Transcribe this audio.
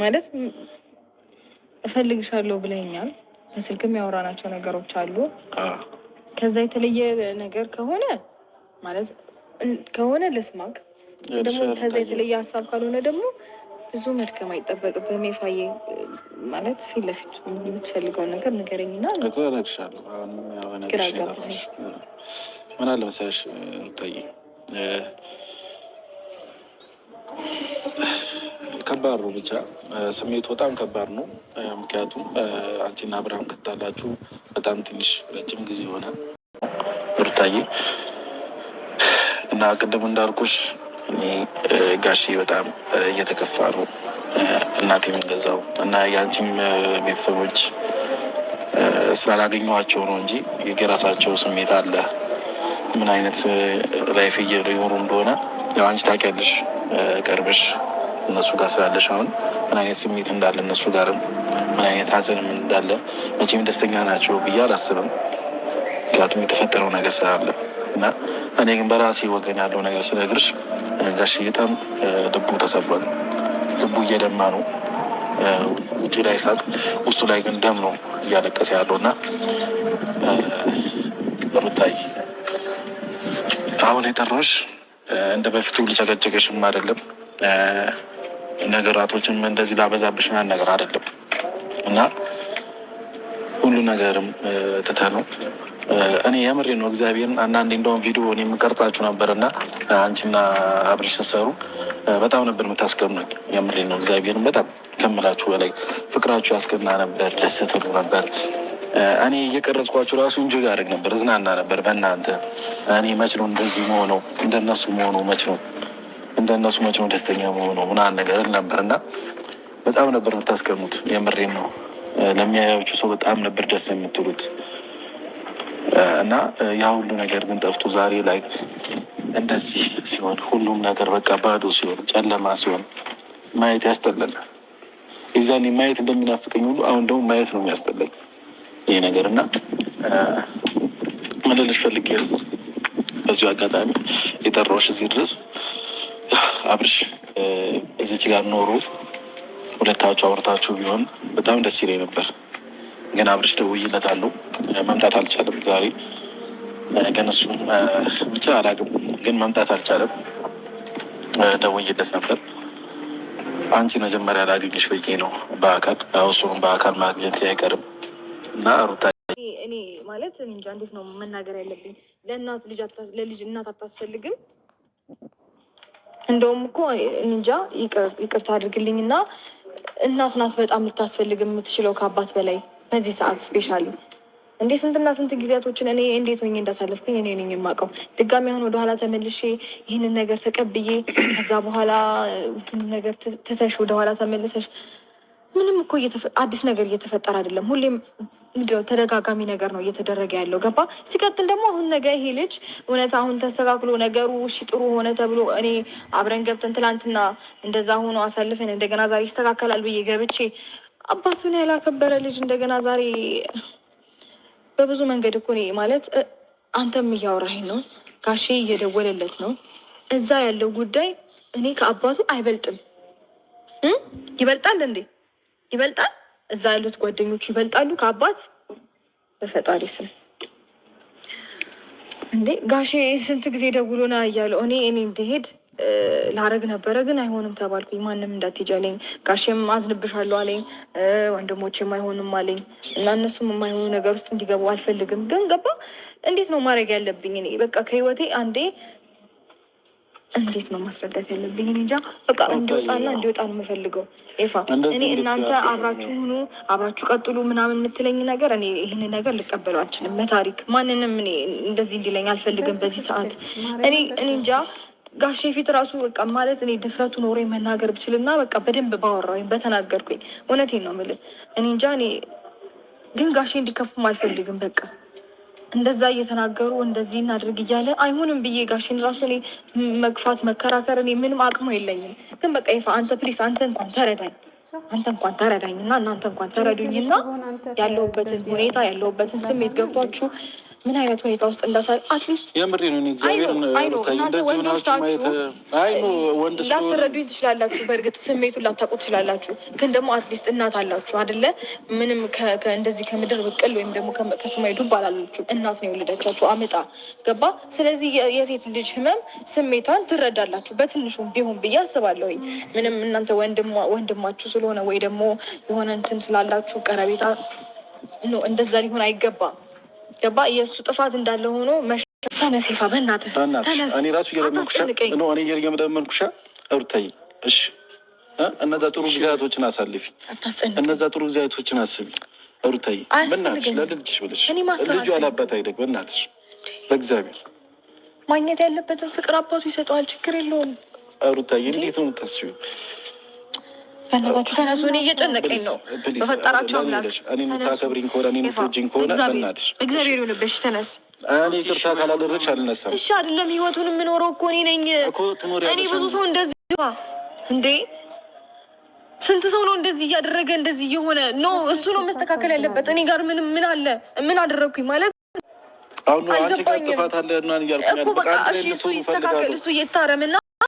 ማለት እፈልግሻለሁ ብለኛል። በስልክም ያወራናቸው ነገሮች አሉ። ከዛ የተለየ ነገር ከሆነ ማለት ከሆነ ልስማክ፣ ደግሞ ከዛ የተለየ ሀሳብ ካልሆነ ደግሞ ብዙ መድከም አይጠበቅብህም። የፋዬ ማለት ፊት ለፊት የምትፈልገውን ነገር ንገረኝና እነግርሻለሁ። ግራ ገባኝ። ምን አለ መሰለሽ ታይ ከባድ ነው። ብቻ ስሜቱ በጣም ከባድ ነው። ምክንያቱም አንቺና አብርሃም ከተጣላችሁ በጣም ትንሽ ረጅም ጊዜ ሆነ ሩታዬ። እና ቅድም እንዳልኩሽ እኔ ጋሼ በጣም እየተከፋ ነው፣ እናቴም እንደዛው እና የአንቺም ቤተሰቦች ስላላገኘኋቸው ነው እንጂ የራሳቸው ስሜት አለ። ምን አይነት ላይፍ እየኖሩ እንደሆነ ያው አንቺ ታውቂያለሽ ቀርብሽ እነሱ ጋር ስላለሽ አሁን ምን አይነት ስሜት እንዳለ እነሱ ጋርም ምን አይነት ሀዘንም እንዳለ መቼም ደስተኛ ናቸው ብዬ አላስብም። ምክንያቱም የተፈጠረው ነገር ስላለ እና እኔ ግን በራሴ ወገን ያለው ነገር ስነግርሽ ጋሽ በጣም ልቡ ተሰብሯል። ልቡ እየደማ ነው። ውጭ ላይ ሳቅ፣ ውስጡ ላይ ግን ደም ነው እያለቀሰ ያለው እና ሩታዬ አሁን የጠራሁሽ እንደ በፊቱ ልጨቀጨቅሽም አይደለም፣ ነገራቶችም እንደዚህ ላበዛብሽና ነገር አይደለም እና ሁሉ ነገርም ትተነው እኔ የምሬ ነው እግዚአብሔርን። አንዳንዴ እንደውም ቪዲዮ እኔ የምቀርጻችሁ ነበር እና አንቺና አብርሽ ስትሰሩ በጣም ነበር የምታስቀኑኝ። የምሬ ነው እግዚአብሔርን በጣም ከምላችሁ በላይ ፍቅራችሁ ያስቀና ነበር፣ ደስ ትሉ ነበር። እኔ እየቀረጽኳችሁ ራሱ እንጂ ያደርግ ነበር፣ እዝናና ነበር በእናንተ። እኔ መች ነው እንደዚህ መሆነው እንደነሱ መሆነው መች ነው እንደነሱ መች ነው ደስተኛ መሆነው ምናምን ነገር ነበር እና በጣም ነበር የምታስቀኑት። የምሬን ነው። ለሚያያችሁ ሰው በጣም ነበር ደስ የምትሉት እና ያ ሁሉ ነገር ግን ጠፍቶ ዛሬ ላይ እንደዚህ ሲሆን ሁሉም ነገር በቃ ባዶ ሲሆን ጨለማ ሲሆን ማየት ያስጠላል። የዛኔ ማየት እንደሚናፍቀኝ ሁሉ አሁን ደግሞ ማየት ነው የሚያስጠላኝ ይሄ ነገር እና ምን ልልሽ ፈልጌ ነው በዚሁ አጋጣሚ የጠራሁሽ እዚህ ድረስ አብርሽ እዚች ጋር ኖሮ ሁለታችሁ አውርታችሁ ቢሆን በጣም ደስ ይለኝ ነበር። ግን አብርሽ ደውዬለታለሁ መምጣት አልቻለም ዛሬ። ግን እሱ ብቻ አላውቅም ግን መምጣት አልቻለም። ደውዬለት ነበር። አንቺ መጀመሪያ ላገኝሽ ብዬ ነው በአካል እሱም በአካል ማግኘት አይቀርም እና ሩታ እኔ ማለት እንጃ እንዴት ነው መናገር ያለብኝ። ለእናት ለልጅ እናት አታስፈልግም። እንደውም እኮ እንጃ ይቅርታ አድርግልኝና እናት ናት በጣም ልታስፈልግ የምትችለው ከአባት በላይ በዚህ ሰዓት ስፔሻሊ። እንዴ ስንትና ስንት ጊዜያቶችን እኔ እንዴት ሆኜ እንዳሳለፍኩኝ እኔ ነኝ የማውቀው። ድጋሚ አሁን ወደኋላ ተመልሼ ይህንን ነገር ተቀብዬ ከዛ በኋላ ነገር ትተሽ ወደኋላ ተመልሰሽ ምንም እኮ አዲስ ነገር እየተፈጠረ አይደለም። ሁሌም ምንድነው ተደጋጋሚ ነገር ነው እየተደረገ ያለው። ገባ? ሲቀጥል ደግሞ አሁን ነገ ይሄ ልጅ እውነት አሁን ተስተካክሎ ነገሩ እሺ ጥሩ ሆነ ተብሎ እኔ አብረን ገብተን ትላንትና እንደዛ ሆኖ አሳልፈን እንደገና ዛሬ ይስተካከላል ብዬ ገብቼ አባቱን ያላከበረ ልጅ እንደገና ዛሬ በብዙ መንገድ እኮ እኔ ማለት አንተም እያወራኸኝ ነው፣ ጋሼ እየደወለለት ነው። እዛ ያለው ጉዳይ እኔ ከአባቱ አይበልጥም። ይበልጣል እንዴ? ይበልጣል። እዛ ያሉት ጓደኞቹ ይበልጣሉ ከአባት? በፈጣሪ ስም እንዴ! ጋሼ ስንት ጊዜ ደውሎና እያለው እኔ እንድሄድ ላረግ ነበረ፣ ግን አይሆንም ተባልኩኝ። ማንም እንዳትሄጂ አለኝ። ጋሼም አዝንብሻለሁ አለኝ። ወንድሞቼም አይሆንም አለኝ እና እነሱም የማይሆኑ ነገር ውስጥ እንዲገቡ አልፈልግም። ግን ገባ? እንዴት ነው ማድረግ ያለብኝ? እኔ በቃ ከህይወቴ አንዴ እንዴት ነው ማስረዳት ያለብኝ? እንጃ በቃ እንዲወጣና እንዲወጣ ነው የምፈልገው። ኤፋ እኔ እናንተ አብራችሁ ሁኑ አብራችሁ ቀጥሉ ምናምን የምትለኝ ነገር እኔ ይህንን ነገር ልቀበለው አልችልም። በታሪክ ማንንም እኔ እንደዚህ እንዲለኝ አልፈልግም በዚህ ሰዓት። እኔ እንጃ ጋሼ ፊት ራሱ በቃ ማለት እኔ ድፍረቱ ኖሮኝ መናገር ብችልና በቃ በደንብ ባወራሁኝ በተናገርኩኝ። እውነቴን ነው የምልህ። እኔ እንጃ እኔ ግን ጋሼ እንዲከፉም አልፈልግም። በቃ እንደዛ እየተናገሩ እንደዚህ እናድርግ እያለ አይሆንም ብዬ ጋሼን ራሱ እኔ መግፋት መከራከር እኔ ምንም አቅሙ የለኝም። ግን በቃ ይፋ አንተ ፕሊስ አንተ እንኳን ተረዳኝ እና እናንተ እንኳን ተረዱኝና ያለሁበትን ሁኔታ ያለሁበትን ስሜት ገብቷችሁ ምን አይነት ሁኔታ ውስጥ እንዳሳል አትሊስት የምሬ ነው። እግዚአብሔር ላትረዱኝ ትችላላችሁ። በእርግጥ ስሜቱን ላታውቁ ትችላላችሁ። ግን ደግሞ አትሊስት እናት አላችሁ አይደለ? ምንም እንደዚህ ከምድር ብቅል ወይም ደግሞ ከሰማይ ዱብ አላላችሁ። እናት ነው የወለደቻችሁ አምጣ ገባ። ስለዚህ የሴት ልጅ ህመም ስሜቷን ትረዳላችሁ በትንሹም ቢሆን ብዬ አስባለሁኝ። ምንም እናንተ ወንድማችሁ ስለሆነ ወይ ደግሞ የሆነ እንትን ስላላችሁ ቀረቤታ እንደዛ ሊሆን አይገባም። ገባ። የእሱ ጥፋት እንዳለ ሆኖ ተነስ፣ ይፋ በእናትህ ተነስ። እኔ ራሱ እየለመንኩሽ ሩታዬ፣ እሺ እነዛ ጥሩ ጊዜያቶችን አሳልፊ፣ እነዛ ጥሩ ጊዜያቶችን አስቢ ሩታዬ፣ በእናትሽ ለልጅሽ ብለሽ። ልጁ ያላባት አይደግ፣ በእናትሽ በእግዚአብሔር ማግኘት ያለበትን ፍቅር አባቱ ይሰጠዋል። ችግር የለውም ሩታዬ። እንዴት ነው የምታስቢው? በእናታችሁ ተነሱ። እኔ እየጨነቀኝ ነው። በፈጠራችሁ አምላክ እኔ የምታከብሪኝ ከሆነ እኔ የምትወጂኝ ከሆነ በእናትሽ እግዚአብሔር ይሁንብሽ። ተነስ። እኔ ይቅርታ ካላደረግሽ አልነሳም። እሺ አይደለም ህይወቱን የምኖረው እኮ እኔ ነኝ። እኔ ብዙ ሰው እንደዚህ እንዴ ስንት ሰው ነው እንደዚህ እያደረገ እንደዚህ እየሆነ ነው። እሱ ነው መስተካከል ያለበት። እኔ ጋር ምን አለ? ምን አደረግኩኝ ማለት አሁን አንቺ ጋር ጥፋት አለ እና እያልኩኝ እኮ በቃ እሺ እሱ ይስተካከል። እሱ እየታረምና